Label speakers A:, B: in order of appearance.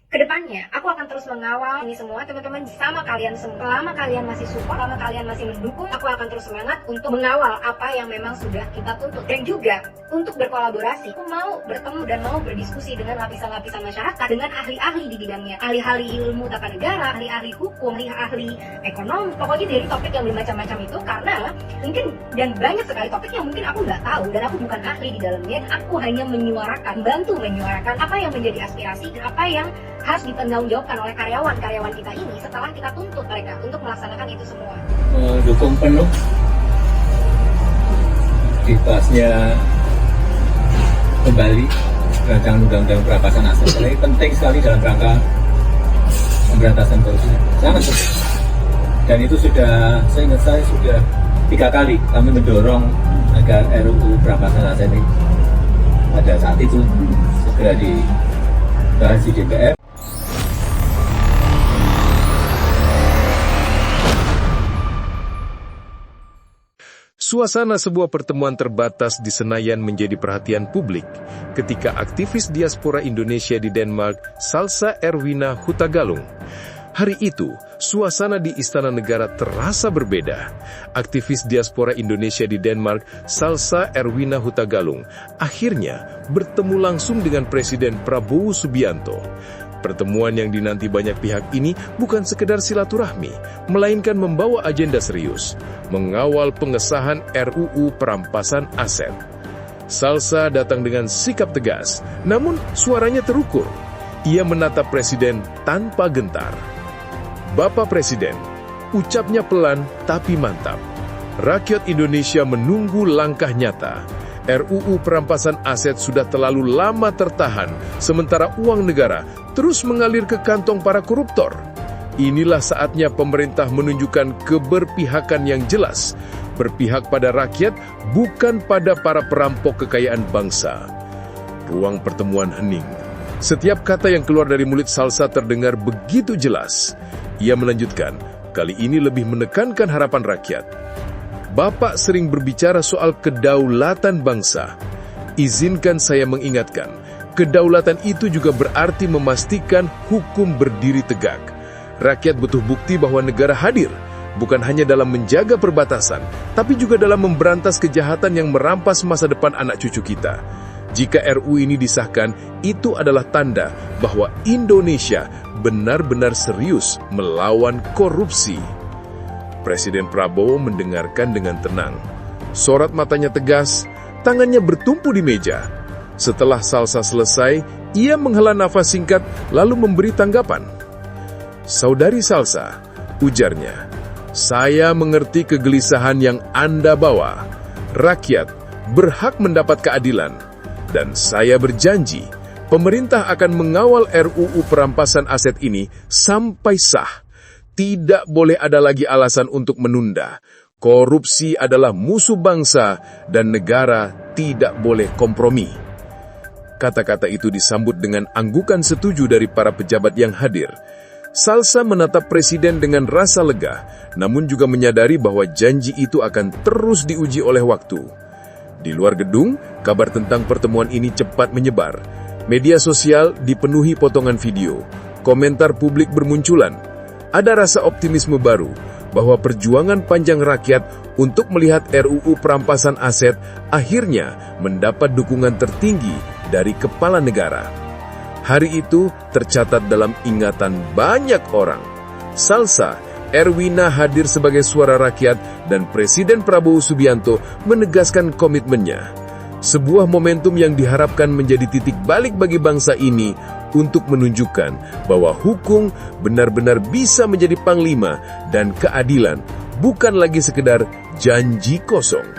A: Kedepannya, aku akan terus mengawal ini semua teman-teman sama kalian semua. Selama kalian masih support, selama kalian masih mendukung, aku akan terus semangat untuk mengawal apa yang memang sudah kita tuntut. Dan juga untuk berkolaborasi, aku mau bertemu dan mau berdiskusi dengan lapisan-lapisan masyarakat, dengan ahli-ahli di bidangnya, ahli-ahli ilmu tata negara, ahli-ahli hukum, ahli-ahli ekonomi, pokoknya dari topik yang bermacam-macam itu, karena mungkin dan banyak sekali topik yang mungkin aku nggak tahu dan aku bukan ahli di dalamnya. Aku hanya menyuarakan, bantu menyuarakan apa yang menjadi aspirasi dan apa yang harus dipertanggungjawabkan oleh karyawan-karyawan kita ini setelah kita tuntut mereka untuk melaksanakan itu semua.
B: Dukung penuh dibahasnya kembali rancangan undang-undang perampasan aset. Ini penting sekali dalam rangka pemberantasan korupsi, sangat penting. Dan itu sudah, saya ingat saya sudah 3 kali kami mendorong agar RUU perampasan aset ini pada saat itu segera dibahas di DPR.
C: Suasana sebuah pertemuan terbatas di Senayan menjadi perhatian publik ketika aktivis diaspora Indonesia di Denmark, Salsa Erwina Hutagalung. Hari itu, suasana di Istana Negara terasa berbeda. Aktivis diaspora Indonesia di Denmark, Salsa Erwina Hutagalung, akhirnya bertemu langsung dengan Presiden Prabowo Subianto. Pertemuan yang dinanti banyak pihak ini bukan sekedar silaturahmi, melainkan membawa agenda serius, mengawal pengesahan RUU perampasan aset. Salsa datang dengan sikap tegas, namun suaranya terukur. Ia menatap Presiden tanpa gentar. Bapak Presiden, ucapnya pelan tapi mantap. Rakyat Indonesia menunggu langkah nyata. RUU perampasan aset sudah terlalu lama tertahan, sementara uang negara terus mengalir ke kantong para koruptor. Inilah saatnya pemerintah menunjukkan keberpihakan yang jelas, berpihak pada rakyat, bukan pada para perampok kekayaan bangsa. Ruang pertemuan hening. Setiap kata yang keluar dari mulut Salsa terdengar begitu jelas. Ia melanjutkan, kali ini lebih menekankan harapan rakyat. Bapak sering berbicara soal kedaulatan bangsa. Izinkan saya mengingatkan, kedaulatan itu juga berarti memastikan hukum berdiri tegak. Rakyat butuh bukti bahwa negara hadir, bukan hanya dalam menjaga perbatasan, tapi juga dalam memberantas kejahatan yang merampas masa depan anak cucu kita. Jika RUU ini disahkan, itu adalah tanda bahwa Indonesia benar-benar serius melawan korupsi. Presiden Prabowo mendengarkan dengan tenang. Sorot matanya tegas, tangannya bertumpu di meja. Setelah Salsa selesai, ia menghela nafas singkat lalu memberi tanggapan. Saudari Salsa, ujarnya, saya mengerti kegelisahan yang Anda bawa. Rakyat berhak mendapat keadilan. Dan saya berjanji, pemerintah akan mengawal RUU perampasan aset ini sampai sah. Tidak boleh ada lagi alasan untuk menunda. Korupsi adalah musuh bangsa dan negara tidak boleh kompromi. Kata-kata itu disambut dengan anggukan setuju dari para pejabat yang hadir. Salsa menatap Presiden dengan rasa lega, namun juga menyadari bahwa janji itu akan terus diuji oleh waktu. Di luar gedung, kabar tentang pertemuan ini cepat menyebar. Media sosial dipenuhi potongan video. Komentar publik bermunculan. Ada rasa optimisme baru bahwa perjuangan panjang rakyat untuk melihat RUU perampasan aset akhirnya mendapat dukungan tertinggi dari kepala negara. Hari itu tercatat dalam ingatan banyak orang. Salsa Erwina hadir sebagai suara rakyat dan Presiden Prabowo Subianto menegaskan komitmennya. Sebuah momentum yang diharapkan menjadi titik balik bagi bangsa ini untuk menunjukkan bahwa hukum benar-benar bisa menjadi panglima dan keadilan bukan lagi sekedar janji kosong.